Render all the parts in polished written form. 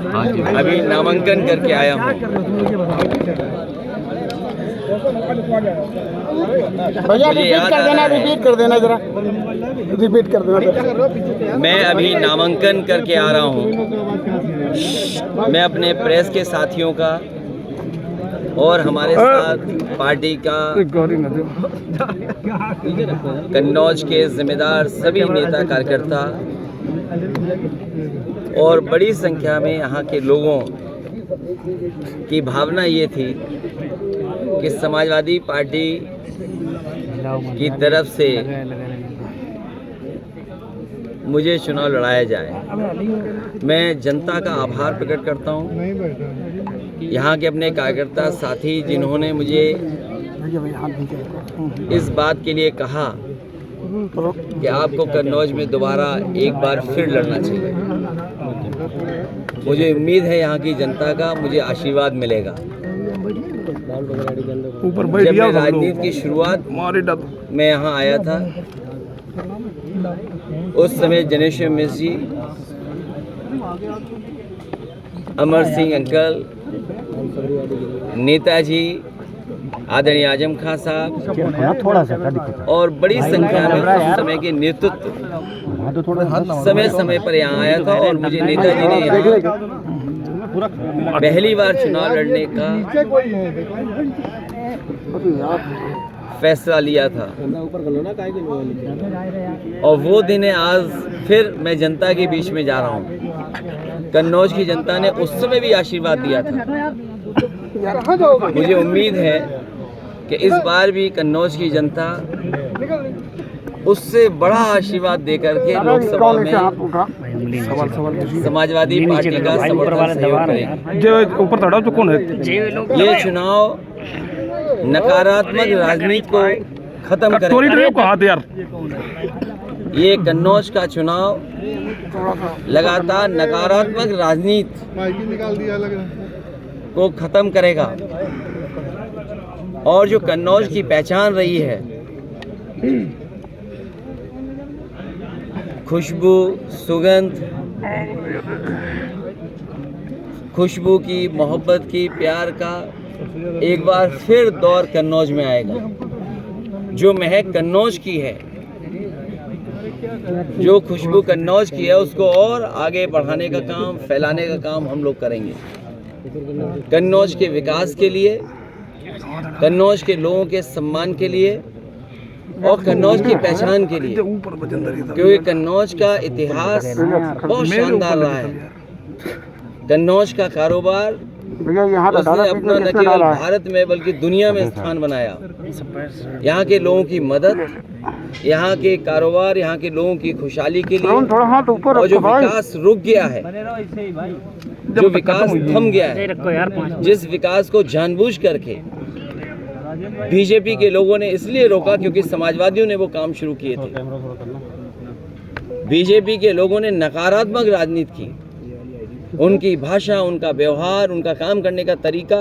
हाँ जी, अभी नामांकन करके आया हूँ। भैया रिपीट कर देना जरा, रिपीट कर देना। मैं अभी नामांकन करके आ रहा हूँ। मैं अपने प्रेस के साथियों का और हमारे साथ पार्टी का कन्नौज के जिम्मेदार सभी नेता कार्यकर्ता और बड़ी संख्या में यहाँ के लोगों की भावना ये थी कि समाजवादी पार्टी की तरफ से मुझे चुनाव लड़ाया जाए। मैं जनता का आभार प्रकट करता हूँ, यहाँ के अपने कार्यकर्ता साथी जिन्होंने मुझे इस बात के लिए कहा कि आपको कन्नौज में दोबारा एक बार फिर लड़ना चाहिए। मुझे उम्मीद है यहाँ की जनता का मुझे आशीर्वाद मिलेगा। जब मैं राजनीति की शुरुआत में यहाँ आया था, उस समय जनेश्वर मिश्र जी, अमर सिंह अंकल, नेताजी आदरणीय आजम खान साहब और बड़ी संख्या में उस समय के नेतृत्व समय समय पर यहाँ आया था और मुझे नेताजी ने यहाँ पहली बार चुनाव लड़ने का फैसला लिया था। और वो दिन है आज फिर मैं जनता के बीच में जा रहा हूँ। कन्नौज की जनता ने उस समय भी आशीर्वाद दिया था। मुझे उम्मीद है कि इस बार भी कन्नौज की जनता उससे बड़ा आशीर्वाद देकर के लोकसभा में समाजवादी पार्टी का समर्थन सहयोग करेगी। ये चुनाव नकारात्मक राजनीति को खत्म करेगा। ये कन्नौज का चुनाव लगातार नकारात्मक राजनीति को खत्म करेगा और जो कन्नौज की पहचान रही है, खुशबू, सुगंध, खुशबू की, मोहब्बत की, प्यार का एक बार फिर दौर कन्नौज में आएगा। जो महक कन्नौज की है, जो खुशबू कन्नौज की है, उसको और आगे बढ़ाने का काम, फैलाने का काम हम लोग करेंगे। कन्नौज के विकास के लिए, कन्नौज के लोगों के सम्मान के लिए और कन्नौज की पहचान के लिए, क्योंकि कन्नौज का इतिहास बहुत शानदार रहा है। कन्नौज का कारोबार उसने अपना न केवल भारत में बल्कि दुनिया में स्थान बनाया। यहाँ के लोगों की मदद, यहाँ के कारोबार, यहाँ के लोगों की खुशहाली के लिए, और जो विकास रुक गया है, जो विकास थम गया है, जिस विकास को जानबूझ करके बीजेपी के लोगों ने इसलिए रोका क्योंकि समाजवादियों ने वो काम शुरू किए थे। बीजेपी के लोगों ने नकारात्मक राजनीति की। उनकी भाषा, उनका व्यवहार, उनका काम करने का तरीका,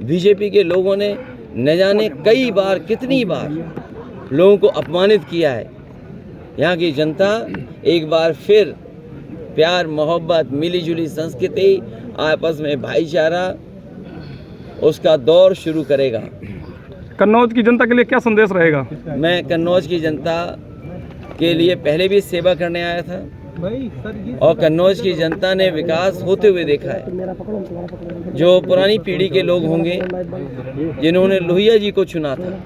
बीजेपी के लोगों ने न जाने कई बार, कितनी बार लोगों को अपमानित किया है। यहाँ की जनता एक बार फिर प्यार, मोहब्बत, मिलीजुली संस्कृति, आपस में भाईचारा, उसका दौर शुरू करेगा। कन्नौज की जनता के लिए क्या संदेश रहेगा? मैं कन्नौज की जनता के लिए पहले भी सेवा करने आया था और कन्नौज की जनता ने विकास होते हुए देखा है। जो पुरानी पीढ़ी के लोग होंगे जिन्होंने लोहिया जी को चुना था,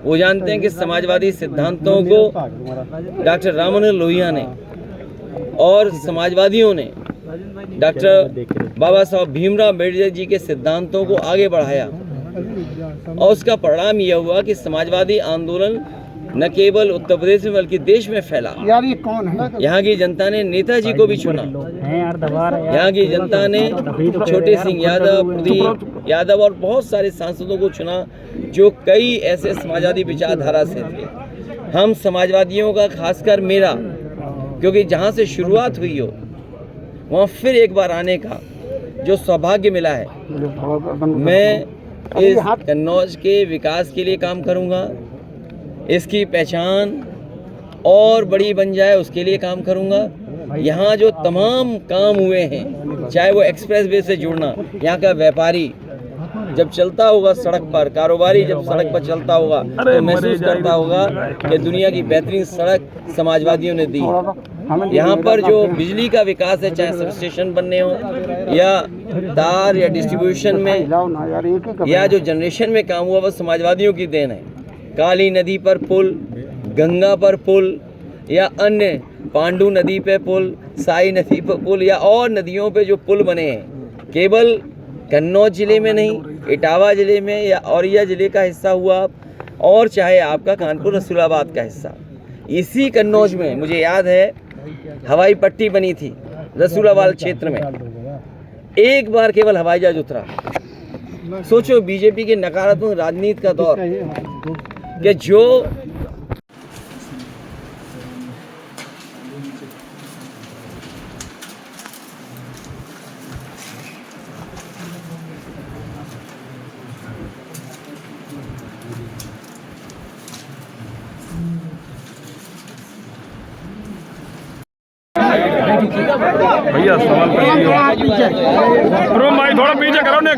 वो जानते हैं कि समाजवादी सिद्धांतों को डॉक्टर राममनोहर लोहिया ने और समाजवादियों ने डॉक्टर बाबा साहब भीमराव अम्बेडकर जी के सिद्धांतों को आगे बढ़ाया और उसका परिणाम यह हुआ कि समाजवादी आंदोलन न केवल उत्तर प्रदेश में बल्कि देश में फैला। यार ये कौन है? यहाँ की जनता ने नेताजी को भी चुना। यहाँ की जनता ने छोटे सिंह यादव, प्रदीप यादव और बहुत सारे सांसदों को चुना जो कई ऐसे समाजवादी विचारधारा से थे। हम समाजवादियों का, खासकर मेरा, क्योंकि जहाँ से शुरुआत हुई हो वहाँ फिर एक बार आने का जो सौभाग्य मिला है, मैं इस कन्नौज के विकास के लिए काम करूँगा। इसकी पहचान और बड़ी बन जाए उसके लिए काम करूँगा यहाँ जो तमाम काम हुए हैं, चाहे वो एक्सप्रेस वे से जुड़ना, यहाँ का व्यापारी जब चलता होगा सड़क पर, कारोबारी जब सड़क पर चलता होगा तो महसूस करता होगा कि दुनिया की बेहतरीन सड़क समाजवादियों ने दी। यहाँ पर जो बिजली का विकास है, चाहे सब स्टेशन बनने हो या तार या डिस्ट्रीब्यूशन में या जो जनरेशन में काम हुआ, वो समाजवादियों की देन है। काली नदी पर पुल, गंगा पर पुल या अन्य पांडु नदी पे पुल, साई नदी पर पुल या और नदियों पे जो पुल बने हैं, केवल कन्नौज ज़िले में नहीं, इटावा ज़िले में या औरैया ज़िले का हिस्सा हुआ और चाहे आपका कानपुर रसूलाबाद का हिस्सा। इसी कन्नौज में मुझे याद है हवाई पट्टी बनी थी रसूलाबाद क्षेत्र में, एक बार केवल हवाई जहाज उतरा। सोचो बीजेपी के नकारात्मक राजनीति का दौर कि जो भैया सवाल भाई थोड़ा पीछे करो ने